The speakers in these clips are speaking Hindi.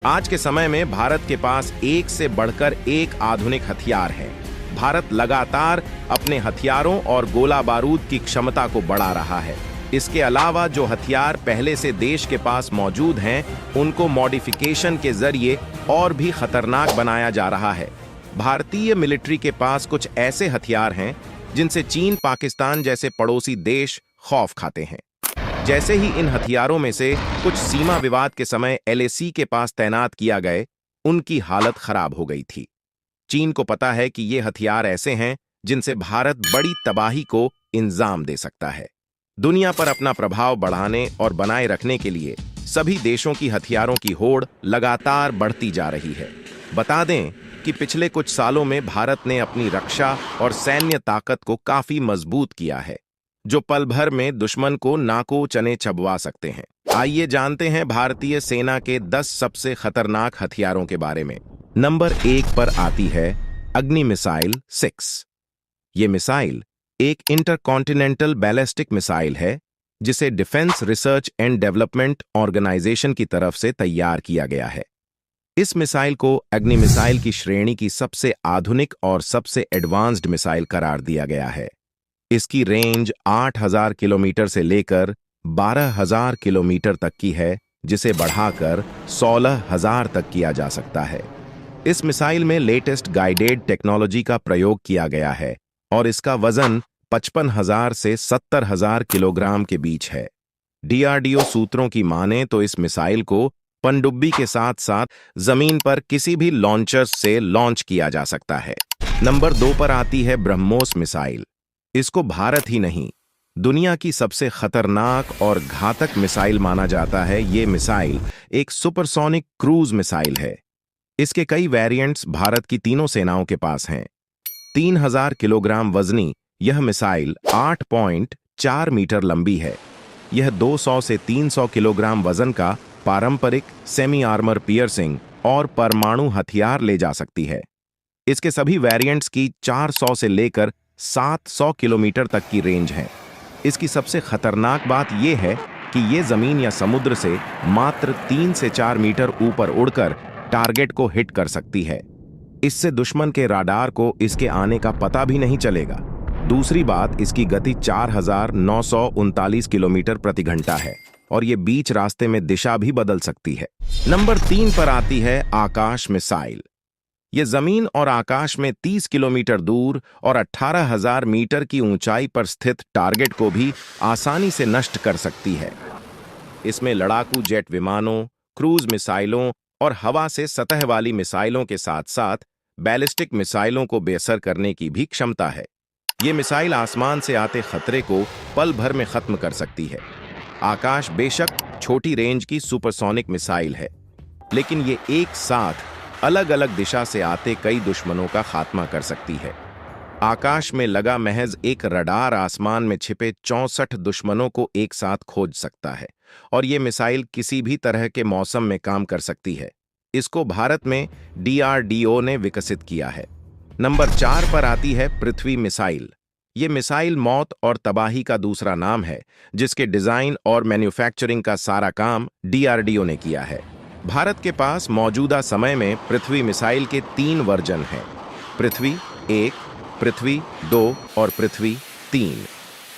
आज के समय में भारत के पास एक से बढ़कर एक आधुनिक हथियार है। भारत लगातार अपने हथियारों और गोला बारूद की क्षमता को बढ़ा रहा है। इसके अलावा जो हथियार पहले से देश के पास मौजूद हैं, उनको मॉडिफिकेशन के जरिए और भी खतरनाक बनाया जा रहा है। भारतीय मिलिट्री के पास कुछ ऐसे हथियार हैं जिनसे चीन, पाकिस्तान जैसे पड़ोसी देश खौफ खाते हैं। जैसे ही इन हथियारों में से कुछ सीमा विवाद के समय एलएसी के पास तैनात किया गए, उनकी हालत खराब हो गई थी। चीन को पता है कि ये हथियार ऐसे हैं जिनसे भारत बड़ी तबाही को इंजाम दे सकता है। दुनिया पर अपना प्रभाव बढ़ाने और बनाए रखने के लिए सभी देशों की हथियारों की होड़ लगातार बढ़ती जा रही है। बता दें कि पिछले कुछ सालों में भारत ने अपनी रक्षा और सैन्य ताकत को काफी मजबूत किया है, जो पल भर में दुश्मन को नाको चने चबवा सकते हैं। आइए जानते हैं भारतीय सेना के 10 सबसे खतरनाक हथियारों के बारे में। नंबर 1 पर आती है अग्नि मिसाइल 6। ये मिसाइल एक इंटरकॉन्टिनेंटल बैलिस्टिक मिसाइल है, जिसे defence research and development organisation की तरफ से तैयार किया गया है। इस मिसाइल को अग्नि मिसाइल की श्रेणी की सबसे आधुनिक और सबसे एडवांस्ड मिसाइल करार दिया गया है। इसकी रेंज 8000 किलोमीटर से लेकर 12000 किलोमीटर तक की है, जिसे बढ़ाकर 16000 तक किया जा सकता है। इस मिसाइल में लेटेस्ट गाइडेड टेक्नोलॉजी का प्रयोग किया गया है और इसका वजन 55,000 से 70,000 किलोग्राम के बीच है। डीआरडीओ सूत्रों की माने तो इस मिसाइल को पनडुब्बी के साथ साथ जमीन पर किसी भी लॉन्चर से लॉन्च किया जा सकता है। नंबर 2 पर आती है ब्रह्मोस मिसाइल। इसको भारत ही नहीं, दुनिया की सबसे खतरनाक और घातक मिसाइल माना जाता है। ये मिसाइल एक सुपरसोनिक क्रूज मिसाइल है। इसके कई वेरिएंट्स भारत की तीनों सेनाओं के पास हैं। 3000 किलोग्राम वजनी यह मिसाइल 8.4 मीटर लंबी है। यह 200 से 300 किलोग्राम वजन का पारंपरिक सेमी आर्मर पियर्सिंग और परमाणु हथियार ले जा सकती है। इसके सभी वेरिएंट्स की 400 से लेकर 700 किलोमीटर तक की रेंज है। इसकी सबसे खतरनाक बात यह है कि यह जमीन या समुद्र से मात्र 3 से 4 मीटर ऊपर उड़कर टारगेट को हिट कर सकती है। इससे दुश्मन के राडार को इसके आने का पता भी नहीं चलेगा। दूसरी बात, इसकी गति 4939 किलोमीटर प्रति घंटा है और यह बीच रास्ते में दिशा भी बदल सकती है। नंबर 3 पर आती है आकाश मिसाइल। यह जमीन और आकाश में 30 किलोमीटर दूर और 18,000 मीटर की ऊंचाई पर स्थित टारगेट को भी आसानी से नष्ट कर सकती है। इसमें लड़ाकू जेट विमानों, क्रूज मिसाइलों और हवा से सतह वाली मिसाइलों के साथ साथ बैलिस्टिक मिसाइलों को बेअसर करने की भी क्षमता है। ये मिसाइल आसमान से आते खतरे को पल भर में खत्म कर सकती है। आकाश बेशक छोटी रेंज की सुपरसोनिक मिसाइल है, लेकिन ये एक साथ अलग अलग दिशा से आते कई दुश्मनों का खात्मा कर सकती है। आकाश में लगा महज एक रडार आसमान में छिपे 64 दुश्मनों को एक साथ खोज सकता है और ये मिसाइल किसी भी तरह के मौसम में काम कर सकती है। इसको भारत में डीआरडीओ ने विकसित किया है। नंबर 4 पर आती है पृथ्वी मिसाइल। ये मिसाइल मौत और तबाही का दूसरा नाम है, जिसके डिजाइन और मैन्युफैक्चरिंग का सारा काम डीआरडीओ ने किया है। भारत के पास मौजूदा समय में पृथ्वी मिसाइल के 3 वर्जन हैं: पृथ्वी 1, पृथ्वी 2 और पृथ्वी 3।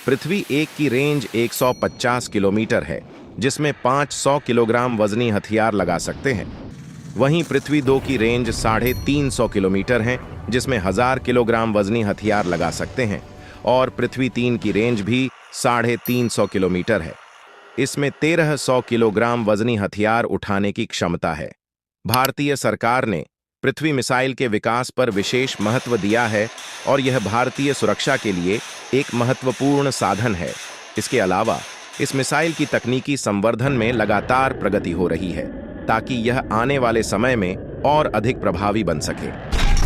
पृथ्वी 1 की रेंज 150 किलोमीटर है, जिसमें 500 किलोग्राम वजनी हथियार लगा सकते हैं। वहीं पृथ्वी 2 की रेंज 350 किलोमीटर है, जिसमें 1000 किलोग्राम वजनी हथियार लगा सकते हैं। और पृथ्वी 3 की रेंज भी 350 किलोमीटर है। इसमें 1300 किलोग्राम वजनी हथियार उठाने की क्षमता है। भारतीय सरकार ने पृथ्वी मिसाइल के विकास पर विशेष महत्व दिया है और यह भारतीय सुरक्षा के लिए एक महत्वपूर्ण साधन है। इसके अलावा इस मिसाइल की तकनीकी संवर्धन में लगातार प्रगति हो रही है, ताकि यह आने वाले समय में और अधिक प्रभावी बन सके।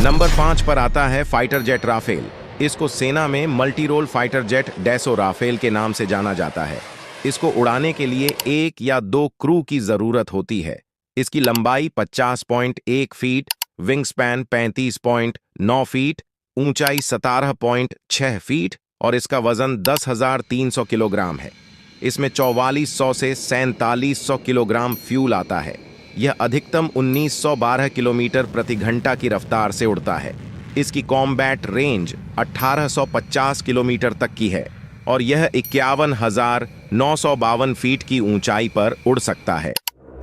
नंबर 5 पर आता है फाइटर जेट राफेल। इसको सेना में multi role fighter jet Dassault Rafale के नाम से जाना जाता है। इसको उड़ाने के लिए 1 या 2 क्रू की जरूरत होती है। इसकी लंबाई 50.1 फीट, विंग स्पैन 35.9 फीट, ऊंचाई 17.6 फीट और इसका वजन 10,300 किलोग्राम है। इसमें 4400 से 4700 किलोग्राम फ्यूल आता है। यह अधिकतम 1912 किलोमीटर प्रति घंटा की रफ्तार से उड़ता है। इसकी कॉम्बैट रेंज 1850 किलोमीटर तक की है और यह 51,952 फीट की ऊंचाई पर उड़ सकता है।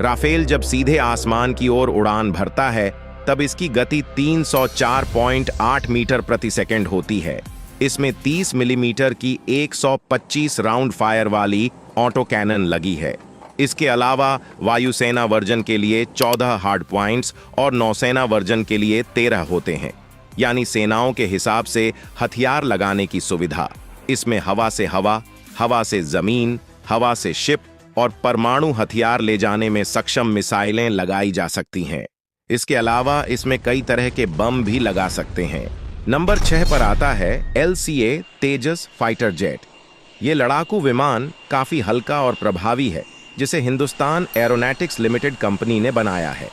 राफेल जब सीधे आसमान की ओर उड़ान भरता है तब इसकी गति 304.8 मीटर प्रति सेकंड होती है। इसमें 30 मिलीमीटर की 125 राउंड फायर वाली ऑटो कैनन लगी है। इसके अलावा वायुसेना वर्जन के लिए 14 हार्ड पॉइंट्स और नौसेना वर्जन के लिए 13 होते हैं, यानी सेनाओं के हिसाब से हथियार लगाने की सुविधा। इसमें हवा से हवा, हवा से जमीन, हवा से शिप और परमाणु हथियार ले जाने में सक्षम मिसाइलें लगाई जा सकती हैं। इसके अलावा इसमें कई तरह के बम भी लगा सकते हैं। नंबर 6 पर आता है LCA तेजस फाइटर जेट। ये लड़ाकू विमान काफी हल्का और प्रभावी है, जिसे हिंदुस्तान एरोनॉटिक्स लिमिटेड कंपनी ने बनाया है।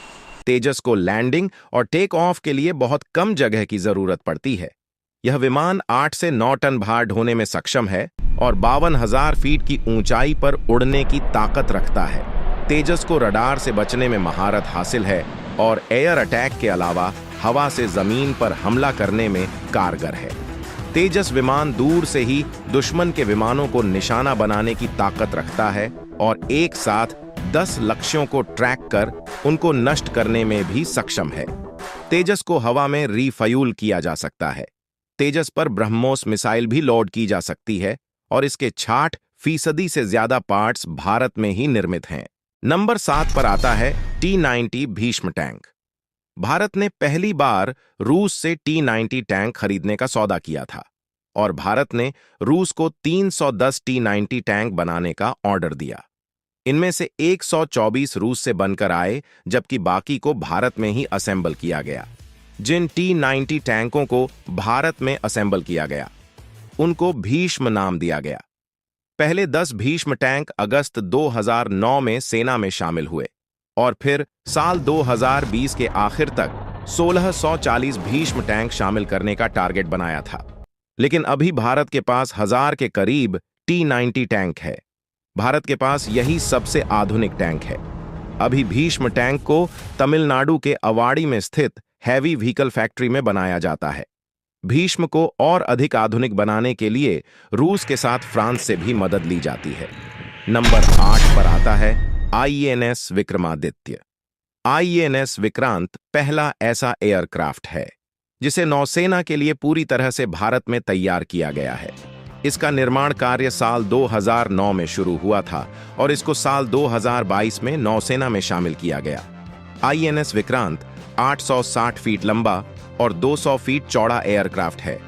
तेजस को लैंडिंग और टेक ऑफ के लिए बहुत कम जगह की जरूरत पड़ती है। यह विमान 8 से 9 टन भार ढोने में सक्षम है और 52,000 फीट की ऊंचाई पर उड़ने की ताकत रखता है। तेजस को रडार से बचने में महारत हासिल है और एयर अटैक के अलावा हवा से जमीन पर हमला करने में कारगर है। तेजस विमान दूर से ही दुश्मन के विमानों को निशाना बनाने की ताकत रखता है और एक साथ 10 लक्ष्यों को ट्रैक कर उनको नष्ट करने में भी सक्षम है। तेजस को हवा में रीफ्यूल किया जा सकता है। तेजस पर ब्रह्मोस मिसाइल भी लोड की जा सकती है और इसके 60% से ज्यादा पार्ट्स भारत में ही निर्मित हैं। नंबर 7 पर आता है T-90 भीष्म टैंक। भारत ने पहली बार रूस से T-90 टैंक खरीदने का सौदा किया था और भारत ने रूस को 310 T-90 टैंक बनाने का ऑर्डर दिया। इनमें से 124 रूस से बनकर आए, जबकि बाकी को भारत में ही असेंबल किया गया। जिन T-90 टैंकों को भारत में असेंबल किया गया उनको भीष्म नाम दिया गया। पहले 10 भीष्म टैंक अगस्त 2009 में सेना में शामिल हुए और फिर साल 2020 के आखिर तक 1640 भीष्म टैंक शामिल करने का टारगेट बनाया था। लेकिन अभी भारत के पास 1000 के करीब T-90 टैंक है। भारत के पास यही सबसे आधुनिक टैंक है। अभी भीष्म टैंक को तमिलनाडु के अवाड़ी में स्थित हैवी व्हीकल फैक्ट्री में बनाया जाता है। भीष्म को और अधिक आधुनिक बनाने के लिए रूस के साथ फ्रांस से भी मदद ली जाती है। नंबर 8 पर आता है INS विक्रमादित्य। INS विक्रांत पहला ऐसा एयरक्राफ्ट है जिसे नौसेना के लिए पूरी तरह से भारत में तैयार किया गया है। इसका निर्माण कार्य साल 2009 में शुरू हुआ था और इसको साल 2022 में नौसेना में शामिल किया गया। INS विक्रांत 860 फीट लंबा और 200 फीट चौड़ा एयरक्राफ्ट है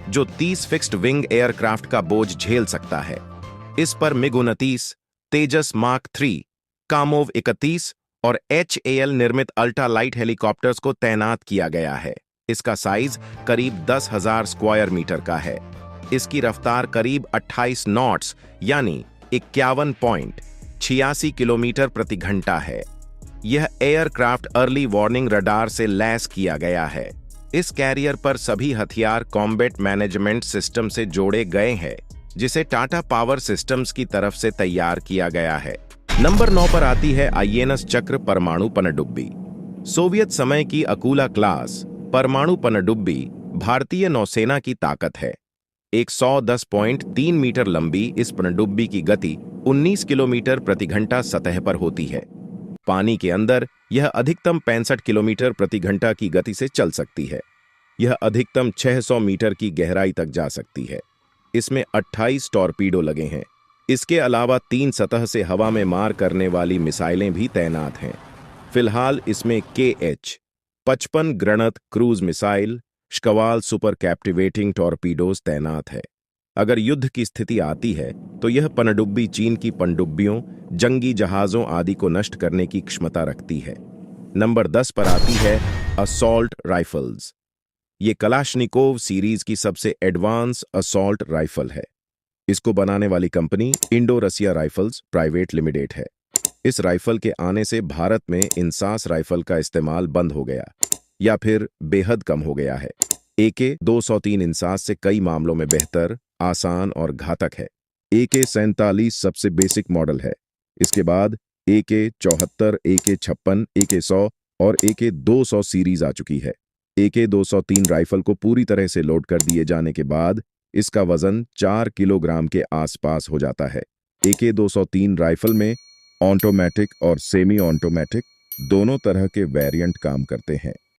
जो 30 फिक्स्ड विंग एयरक्राफ्ट का बोझ झेल सकता है। इस पर MiG-29, तेजस मार्क 3, कामोव 31 और HAL निर्मित अल्ट्रा लाइट हेलीकॉप्टर्स को तैनात किया गया है। इसका साइज करीब 10,000 स्क्वायर मीटर का है। इसकी रफ्तार करीब 28 नॉट्स यानी 51.86 किलोमीटर प्रति घंटा है। यह एयरक्राफ्ट अर्ली वार्निंग रडार से लैस किया गया है। इस कैरियर पर सभी हथियार कॉम्बैट मैनेजमेंट सिस्टम से जोड़े गए हैं, जिसे टाटा पावर सिस्टम्स की तरफ से तैयार किया गया है। नंबर 9 पर आती है INS चक्र परमाणु पनडुब्बी। सोवियत समय की अकूला क्लास परमाणु पनडुब्बी भारतीय नौसेना की ताकत है। 110.3 मीटर लंबी इस पनडुब्बी की गति 19 किलोमीटर प्रति घंटा सतह पर होती है। पानी के अंदर यह अधिकतम 65 किलोमीटर प्रति घंटा की गति से चल सकती है। यह अधिकतम 600 मीटर की गहराई तक जा सकती है। इसमें 28 टॉर्पीडो लगे हैं। इसके अलावा 3 सतह से हवा में मार करने वाली मिसाइलें भी तैनात हैं। फिलहाल इसमें KH-55 Granat cruise missile, Shkval supercavitating torpedoes तैनात है। अगर युद्ध की स्थिति आती है तो यह पनडुब्बी चीन की पनडुब्बियों, जंगी जहाजों आदि को नष्ट करने की क्षमता रखती है। नंबर 10 पर आती है असॉल्ट राइफल्स। ये कलाशनिकोव सीरीज की सबसे एडवांस असॉल्ट राइफल है। इसको बनाने वाली कंपनी इंडो रसिया राइफल्स प्राइवेट लिमिटेड है। इस राइफल के आने से भारत में इंसास राइफल का इस्तेमाल बंद हो गया या फिर बेहद कम हो गया है। AK-203 इंसास से कई मामलों में बेहतर, आसान और घातक है। AK-47 सबसे बेसिक मॉडल है। इसके बाद AK-74, AK-56, AK-100 और AK-200 सीरीज आ चुकी है। AK-203 राइफल को पूरी तरह से लोड कर दिए जाने के बाद इसका वजन 4 किलोग्राम के आसपास हो जाता है। AK-203 राइफल में ऑटोमेटिक और सेमी ऑटोमेटिक दोनों तरह के वेरिएंट काम करते हैं।